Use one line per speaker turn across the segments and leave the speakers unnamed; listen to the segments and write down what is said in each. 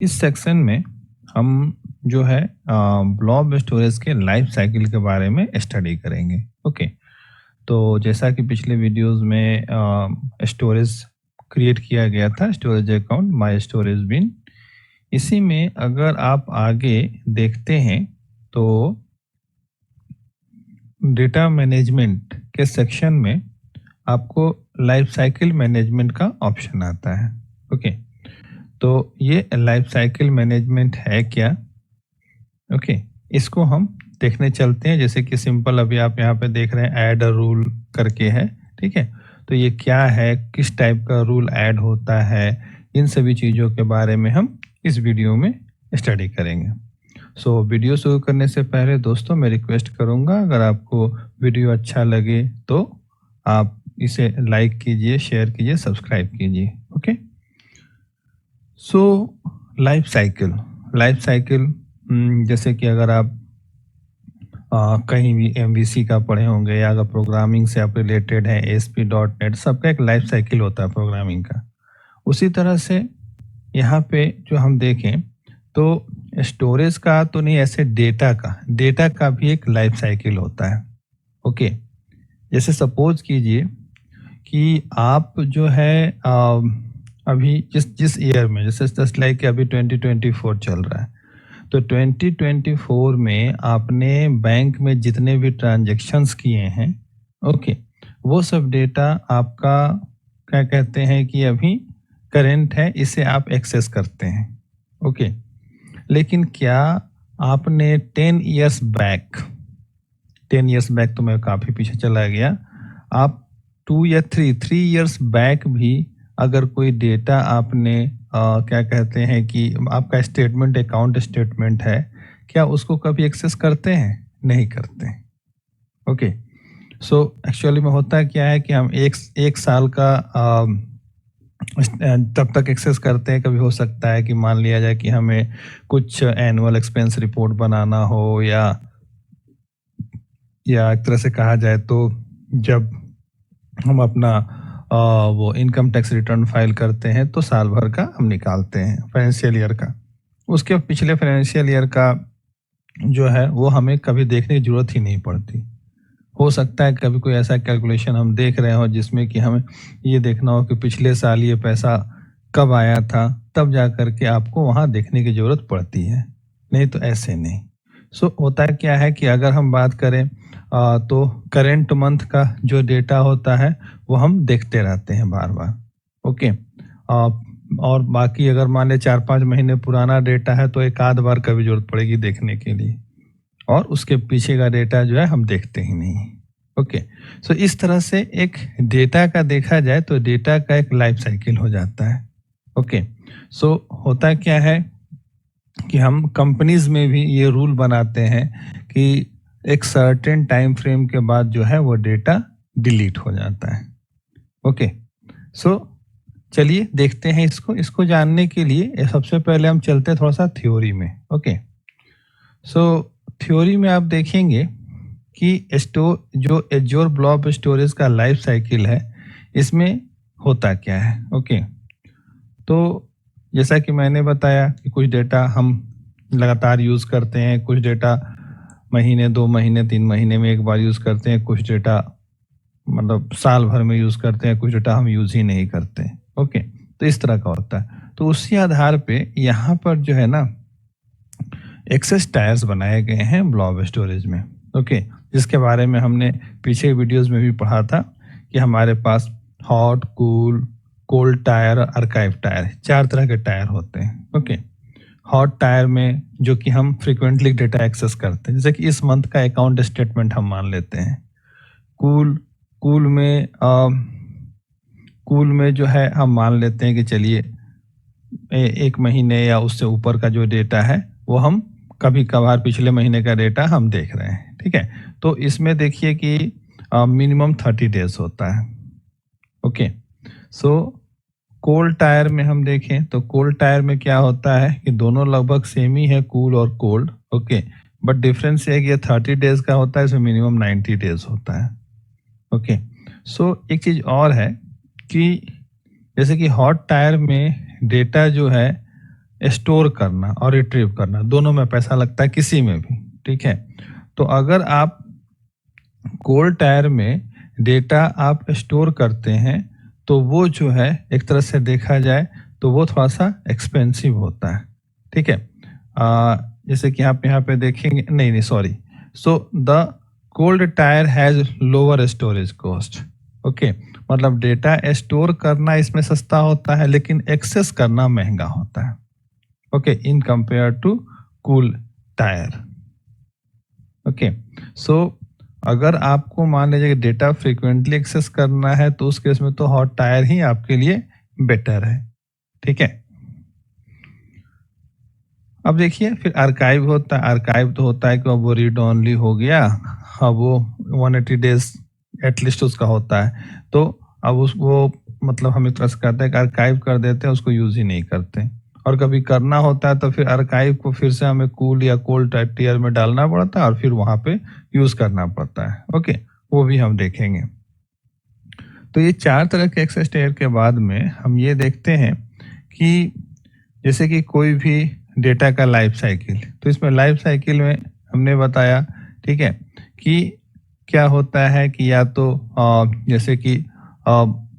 इस सेक्शन में हम जो है ब्लॉब स्टोरेज के लाइफ साइकिल के बारे में स्टडी करेंगे। ओके, तो जैसा कि पिछले वीडियोस में स्टोरेज क्रिएट किया गया था, स्टोरेज अकाउंट माय स्टोरेज बिन। इसी में अगर आप आगे देखते हैं तो डेटा मैनेजमेंट के सेक्शन में आपको लाइफ साइकिल मैनेजमेंट का ऑप्शन आता है। ओके, तो ये लाइफ साइकिल मैनेजमेंट है क्या? ओके, इसको हम देखने चलते हैं। जैसे कि सिंपल अभी आप यहाँ पे देख रहे हैं ऐड अ रूल करके है, ठीक है। तो ये क्या है, किस टाइप का रूल ऐड होता है, इन सभी चीज़ों के बारे में हम इस वीडियो में स्टडी करेंगे। सो वीडियो शुरू करने से पहले दोस्तों मैं रिक्वेस्ट करूँगा, अगर आपको वीडियो अच्छा लगे तो आप इसे लाइक कीजिए, शेयर कीजिए, सब्सक्राइब कीजिए। ओके, सो लाइफ साइकिल जैसे कि अगर आप कहीं भी एमवीसी का पढ़े होंगे या अगर प्रोग्रामिंग से आप रिलेटेड हैं, एएसपी डॉट नेट, सबका एक लाइफ साइकिल होता है प्रोग्रामिंग का। उसी तरह से यहाँ पे जो हम देखें तो स्टोरेज का तो नहीं, ऐसे डेटा का भी एक लाइफ साइकिल होता है। ओके, जैसे सपोज कीजिए कि आप जो है अभी जिस जिस ईयर में, जैसे जस्ट लाइक अभी 2024 चल रहा है, तो 2024 में आपने बैंक में जितने भी ट्रांजैक्शंस किए हैं, ओके, वो सब डेटा आपका क्या कहते हैं कि अभी करेंट है, इसे आप एक्सेस करते हैं। ओके, लेकिन क्या आपने 10 इयर्स बैक तो मैं काफ़ी पीछे चला गया, आप 2 या 3 इयर्स बैक भी अगर कोई डेटा आपने क्या कहते हैं कि आपका स्टेटमेंट, अकाउंट स्टेटमेंट है, क्या उसको कभी एक्सेस करते हैं? नहीं करते। ओके, सो एक्चुअली में होता क्या है कि हम एक साल का तब तक एक्सेस करते हैं। कभी हो सकता है कि मान लिया जाए कि हमें कुछ एनुअल एक्सपेंस रिपोर्ट बनाना हो, या एक तरह से कहा जाए तो जब हम अपना वो इनकम टैक्स रिटर्न फाइल करते हैं तो साल भर का हम निकालते हैं, फाइनेंशियल ईयर का। उसके पिछले फाइनेंशियल ईयर का जो है वो हमें कभी देखने की ज़रूरत ही नहीं पड़ती। हो सकता है कभी कोई ऐसा कैलकुलेशन हम देख रहे हो जिसमें कि हमें ये देखना हो कि पिछले साल ये पैसा कब आया था, तब जा कर के आपको वहाँ देखने की ज़रूरत पड़ती है, नहीं तो ऐसे नहीं। सो होता है क्या है कि अगर हम बात करें तो करेंट मंथ का जो डेटा होता है वो हम देखते रहते हैं बार बार। ओके, और बाकी अगर मान लें 4-5 महीने पुराना डेटा है तो एक आध बार कभी जरूरत पड़ेगी देखने के लिए, और उसके पीछे का डेटा जो है हम देखते ही नहीं। ओके, सो इस तरह से एक डेटा का देखा जाए तो डेटा का एक लाइफ साइकिल हो जाता है। ओके, सो होता क्या है कि हम कंपनीज में भी ये रूल बनाते हैं कि एक सर्टेन टाइम फ्रेम के बाद जो है वो डेटा डिलीट हो जाता है। ओके, सो चलिए देखते हैं इसको। इसको जानने के लिए सबसे पहले हम चलते हैं थोड़ा सा थ्योरी में। ओके, सो थ्योरी में आप देखेंगे कि जो एज्योर ब्लॉब स्टोरेज का लाइफ साइकिल है, इसमें होता क्या है। ओके, तो जैसा कि मैंने बताया कि कुछ डेटा हम लगातार यूज़ करते हैं, कुछ डेटा महीने, 2 महीने, 3 महीने में एक बार यूज़ करते हैं, कुछ डेटा मतलब साल भर में यूज़ करते हैं, कुछ डेटा हम यूज़ ही नहीं करते। ओके, तो इस तरह का होता है। तो उसी आधार पे यहाँ पर जो है ना एक्सेस टायर्स बनाए गए हैं ब्लॉब स्टोरेज में। ओके, जिसके बारे में हमने पीछे वीडियोस में भी पढ़ा था कि हमारे पास हॉट, कूल, कोल्ड टायर और आर्काइव टायर, 4 तरह के टायर होते हैं। ओके, हॉट टायर में जो कि हम फ्रिक्वेंटली डेटा एक्सेस करते हैं, जैसे कि इस मंथ का अकाउंट स्टेटमेंट हम मान लेते हैं। कूल कूल में कूल में जो है हम मान लेते हैं कि चलिए 1 महीने या उससे ऊपर का जो डेटा है वो हम कभी कभार पिछले महीने का डेटा हम देख रहे हैं, ठीक है। तो इसमें देखिए कि मिनिमम 30 डेज होता है। ओके, सो कोल्ड टायर में हम देखें तो कोल्ड टायर में क्या होता है कि दोनों लगभग सेम ही है, कूल और कोल्ड। ओके, बट डिफरेंस ये है कि ये 30 डेज का होता है, इसमें मिनिमम 90 डेज होता है। ओके, सो एक चीज़ और है कि जैसे कि हॉट टायर में डेटा जो है स्टोर करना और रिट्रीव करना, दोनों में पैसा लगता है, किसी में भी, ठीक है। तो अगर आप कोल्ड टायर में डेटा आप स्टोर करते हैं तो वो जो है एक तरह से देखा जाए तो वो थोड़ा सा एक्सपेंसिव होता है, ठीक है। जैसे कि आप यहाँ पे देखेंगे, नहीं नहीं sorry, so the cold tyre has lower storage cost, okay. मतलब डेटा स्टोर करना इसमें सस्ता होता है लेकिन एक्सेस करना महंगा होता है, okay, in compare to cool tyre, okay. So अगर आपको मान लीजिए कि डेटा फ्रीक्वेंटली एक्सेस करना है तो उस केस में तो हॉट टायर ही आपके लिए बेटर है, ठीक है। अब देखिए फिर आर्काइव होता है। आर्काइव तो होता है कि अब वो रीड ओनली हो गया, अब वो 180 डेज एटलीस्ट उसका होता है, तो अब उस वो मतलब हम एक तरह से कहते हैं कि आर्काइव कर देते हैं, उसको यूज ही नहीं करते। और कभी करना होता है तो फिर आर्काइव को फिर से हमें कूल या कोल्ड टियर में डालना पड़ता है और फिर वहां पे यूज करना पड़ता है, ओके, वो भी हम देखेंगे। तो ये चार तरह के एक्सेस टियर के बाद में हम ये देखते हैं कि जैसे कि कोई भी डेटा का लाइफ साइकिल, तो इसमें लाइफ साइकिल में हमने बताया, ठीक है, कि क्या होता है कि या तो जैसे कि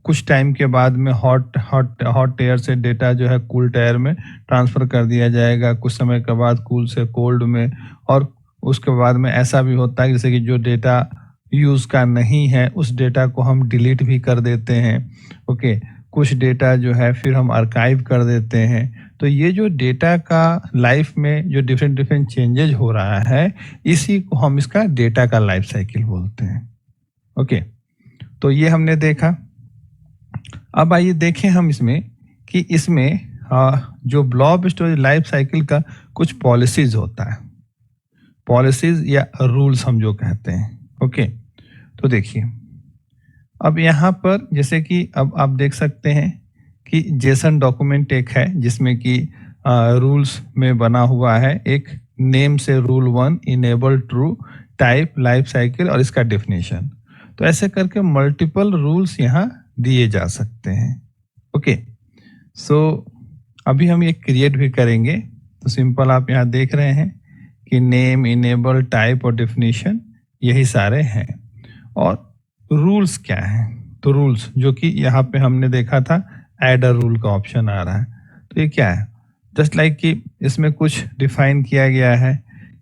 कुछ टाइम के बाद में हॉट हॉट हॉट एयर से डेटा जो है कूल टायर में ट्रांसफर कर दिया जाएगा, कुछ समय के बाद कूल से कोल्ड में, और उसके बाद में ऐसा भी होता है जैसे कि जो डेटा यूज का नहीं है उस डेटा को हम डिलीट भी कर देते हैं, ओके। कुछ डेटा जो है फिर हम आर्काइव कर देते हैं। तो ये जो डेटा का लाइफ में जो डिफरेंट डिफरेंट चेंजेज हो रहा है, इसी को हम इसका डेटा का लाइफ साइकिल बोलते हैं, ओके। तो ये हमने देखा। अब आइए देखें हम इसमें कि इसमें जो ब्लॉब स्टोरेज लाइफ साइकिल का कुछ पॉलिसीज होता है, पॉलिसीज या रूल्स हम जो कहते हैं, ओके। तो देखिए अब यहाँ पर जैसे कि अब आप देख सकते हैं कि जेसन डॉक्यूमेंट एक है जिसमें कि रूल्स में बना हुआ है, एक नेम से rule 1 enable true type life cycle और इसका डेफिनेशन। तो ऐसे करके मल्टीपल रूल्स यहाँ दिए जा सकते हैं, ओके। सो अभी हम ये क्रिएट भी करेंगे। तो सिंपल आप यहाँ देख रहे हैं कि नेम, इनेबल, टाइप और डेफिनेशन यही सारे हैं। और रूल्स क्या है? तो रूल्स जो कि यहाँ पे हमने देखा था ऐड अ रूल का ऑप्शन आ रहा है। तो ये क्या है? जस्ट लाइक कि इसमें कुछ डिफाइन किया गया है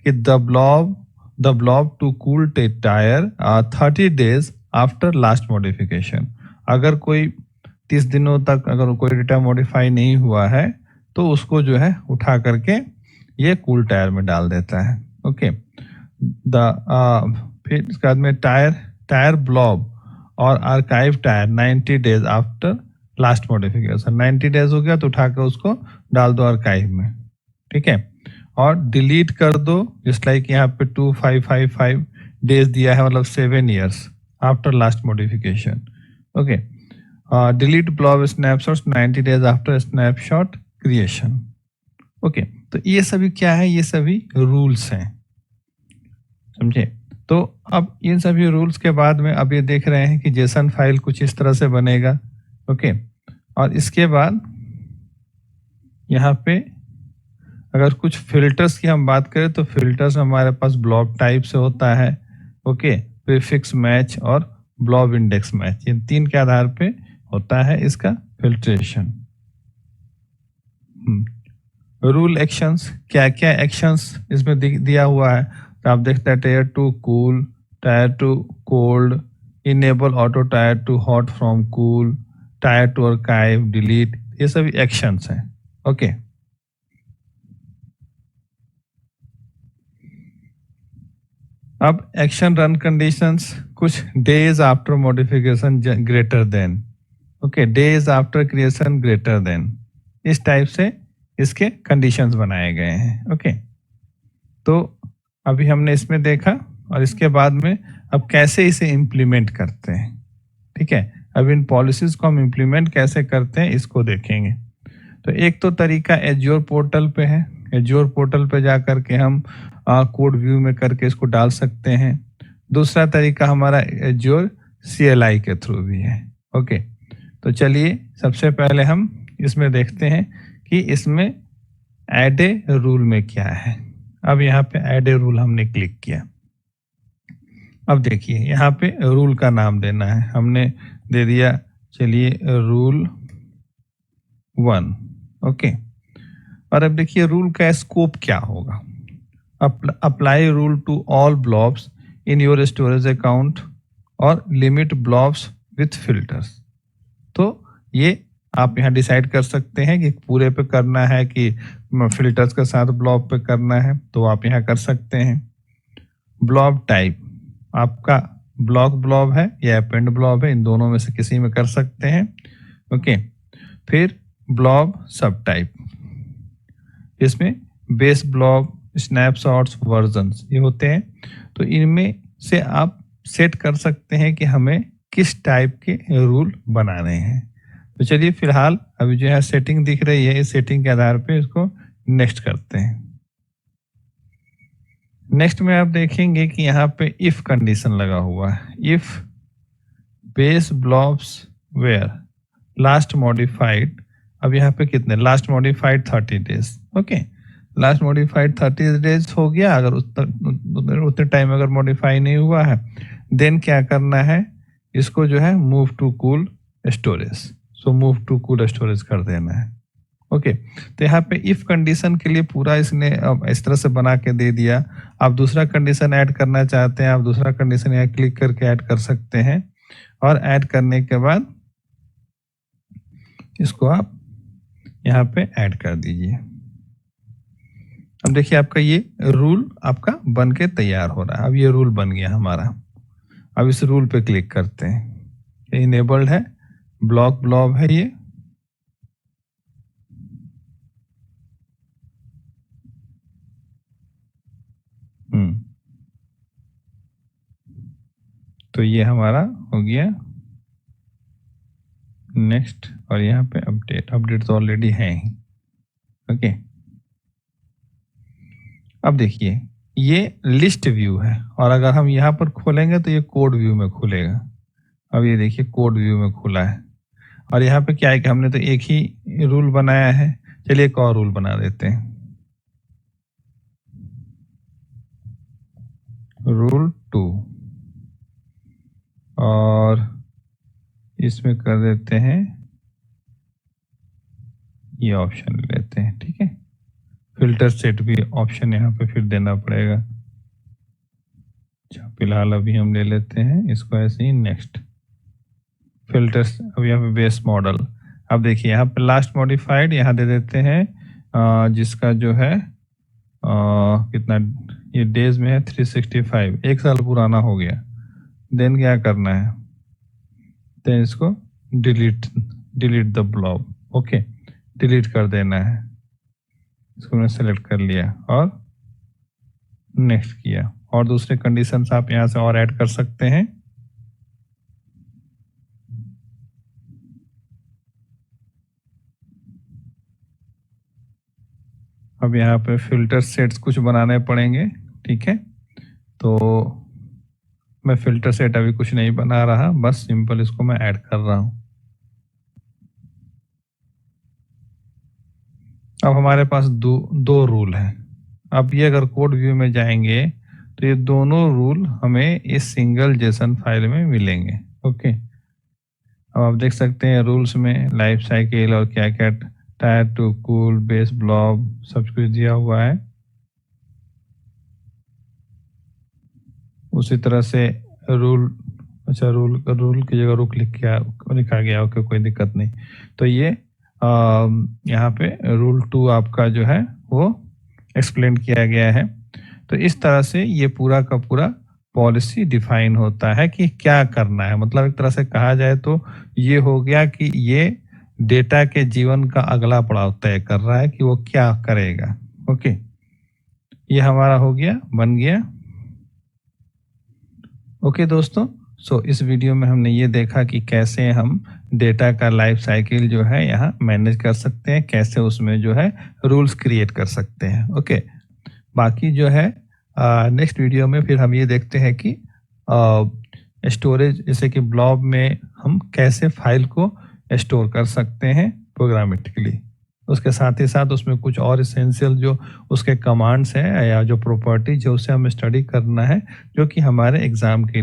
कि the blob to cool tier 30 days after last modification. अगर कोई 30 दिनों तक अगर कोई डेटा मॉडिफाई नहीं हुआ है तो उसको जो है उठा करके ये कूल टायर में डाल देता है, ओके। फिर इसके बाद में टायर ब्लॉब और archive tyre 90 days after last modification. 90 days हो गया तो उठाकर उसको डाल दो आर्काइव में, ठीक है। और डिलीट कर दो, जस्ट लाइक यहाँ पे 2555 डेज दिया है, मतलब 7 years after last modification, okay. Delete blob snapshot 90 days after snapshot creation, okay. तो ये सभी क्या है? ये सभी रूल्स हैं, समझे। तो अब इन सभी रूल्स के बाद में अब ये देख रहे हैं कि जेसन फाइल कुछ इस तरह से बनेगा, ओके। और इसके बाद यहाँ पे अगर कुछ फिल्टर्स की हम बात करें तो फिल्टर्स हमारे पास ब्लॉब टाइप से होता है, ओके, प्रीफिक्स मैच और ब्लॉब इंडेक्स मैच, इन तीन के आधार पे होता है इसका फिल्ट्रेशन। रूल एक्शंस, क्या क्या एक्शंस इसमें दिया हुआ है? तो आप देखते हैं tier two cool, tier two cold, enable auto tier two hot from cool, tier two archive, delete, ये सभी एक्शंस हैं, ओके। अब एक्शन रन कंडीशंस, कुछ days after modification greater than, okay, days after creation greater than, इस type से इसके conditions बनाए गए हैं, ओके। तो अभी हमने इसमें देखा और इसके बाद में अब कैसे इसे इम्प्लीमेंट करते हैं, ठीक है। अब इन पॉलिसीज को हम इम्प्लीमेंट कैसे करते हैं इसको देखेंगे। तो एक तो तरीका एज्योर पोर्टल पे है, एज्योर पोर्टल पे जा करके हम कोड व्यू में करके इसको डाल सकते हैं। दूसरा तरीका हमारा एज्योर CLI के थ्रू भी है, ओके। तो चलिए सबसे पहले हम इसमें देखते हैं कि इसमें ऐड ए रूल में क्या है। अब यहाँ पे ऐड ए रूल हमने क्लिक किया। अब देखिए यहाँ पे रूल का नाम देना है, हमने दे दिया, चलिए रूल 1। ओके, और अब देखिए रूल का स्कोप क्या होगा। Apply rule to all blobs in your storage account और लिमिट ब्लॉब्स विथ फिल्टर्स। तो ये आप यहाँ डिसाइड कर सकते हैं कि पूरे पे करना है कि फिल्टर्स के साथ ब्लॉब पे करना है, तो आप यहाँ कर सकते हैं। ब्लॉब टाइप आपका ब्लॉक ब्लॉब है या अपेंड ब्लॉब है, इन दोनों में से किसी में कर सकते हैं। ओके, फिर ब्लॉब सब टाइप, इसमें बेस ब्लॉब, स्नैपशॉट्स, वर्जन्स ये होते हैं। तो इनमें से आप सेट कर सकते हैं कि हमें किस टाइप के रूल बनाने हैं। तो चलिए फिलहाल अभी जो है सेटिंग दिख रही है, इस सेटिंग के आधार पे इसको नेक्स्ट करते हैं। नेक्स्ट में आप देखेंगे कि यहाँ पे इफ कंडीशन लगा हुआ है। If base blobs were last modified, अब यहाँ पे कितने last modified 30 days. Okay, last modified 30 days हो गया। अगर उतने टाइम अगर मॉडिफाई नहीं हुआ है, देन क्या करना है, इसको जो है move to cool storage, so move to cool storage कर देना है। ओके, तो यहाँ पे इफ कंडीशन के लिए पूरा इसने इस तरह से बना के दे दिया। आप दूसरा कंडीशन ऐड करना चाहते हैं, आप दूसरा कंडीशन यहाँ क्लिक करके ऐड कर सकते हैं, और ऐड करने के बाद इसको आप यहाँ पे ऐड कर दीजिए। अब देखिए आपका ये रूल आपका बन के तैयार हो रहा है। अब ये रूल बन गया हमारा। अब इस रूल पे क्लिक करते हैं, ये इनेबल्ड है, ब्लॉक ब्लॉब है ये। तो ये हमारा हो गया नेक्स्ट, और यहाँ पे अपडेट, अपडेट तो ऑलरेडी है ही। ओके, अब देखिए ये लिस्ट व्यू है, और अगर हम यहाँ पर खोलेंगे तो ये कोड व्यू में खुलेगा। अब ये देखिए कोड व्यू में खुला है, और यहाँ पे क्या है कि हमने तो एक ही रूल बनाया है। चलिए एक और रूल बना देते हैं, रूल 2, और इसमें कर देते हैं, ये ऑप्शन ले लेते हैं। ठीक है, फिल्टर सेट भी ऑप्शन यहाँ पे फिर देना पड़ेगा। अच्छा, फिलहाल अभी हम ले लेते हैं इसको ऐसे ही नेक्स्ट फिल्टर्स। अब यहाँ पे बेस मॉडल, अब देखिए यहाँ पे लास्ट मॉडिफाइड यहाँ दे देते हैं, जिसका जो है कितना ये डेज में है 365, एक साल पुराना हो गया। देन क्या करना है, देन इसको delete, delete the blob. Okay, delete कर देना है। इसको मैंने सेलेक्ट कर लिया और नेक्स्ट किया, और दूसरे कंडीशंस आप यहाँ से और ऐड कर सकते हैं। अब यहाँ पे फिल्टर सेट्स कुछ बनाने पड़ेंगे। ठीक है, तो मैं फिल्टर सेट अभी कुछ नहीं बना रहा, बस सिंपल इसको मैं ऐड कर रहा हूँ। अब हमारे पास दो रूल हैं। अब ये अगर कोड व्यू में जाएंगे तो ये दोनों रूल हमें इस सिंगल जेसन फाइल में मिलेंगे। ओके, अब आप देख सकते हैं रूल्स में लाइफ साइकिल और क्या क्या, tier two cool, base blob, सब कुछ दिया हुआ है। उसी तरह से रूल, अच्छा रूल की जगह रूल लिखा गया। ओके, कोई दिक्कत नहीं। तो ये यहाँ पे रूल 2 आपका जो है वो एक्सप्लेन किया गया है। तो इस तरह से ये पूरा का पूरा पॉलिसी डिफाइन होता है कि क्या करना है। मतलब एक तरह से कहा जाए तो ये हो गया कि ये डेटा के जीवन का अगला पड़ाव तय कर रहा है कि वो क्या करेगा। ओके, ये हमारा हो गया, बन गया। ओके दोस्तों, सो इस वीडियो में हमने ये देखा कि कैसे हम डेटा का लाइफ साइकिल जो है यहाँ मैनेज कर सकते हैं, कैसे उसमें जो है रूल्स क्रिएट कर सकते हैं। ओके, बाकी जो है नेक्स्ट वीडियो में फिर हम ये देखते हैं कि स्टोरेज, जैसे कि ब्लॉब में हम कैसे फाइल को स्टोर कर सकते हैं प्रोग्रामेटिकली। उसके साथ ही साथ उसमें कुछ और एसेंशियल जो उसके कमांड्स हैं या जो प्रॉपर्टीज है उसे हमें स्टडी करना है, जो कि हमारे एग्जाम के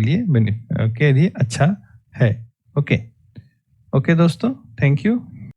लिए अच्छा है। ओके। ओके दोस्तों, थैंक यू।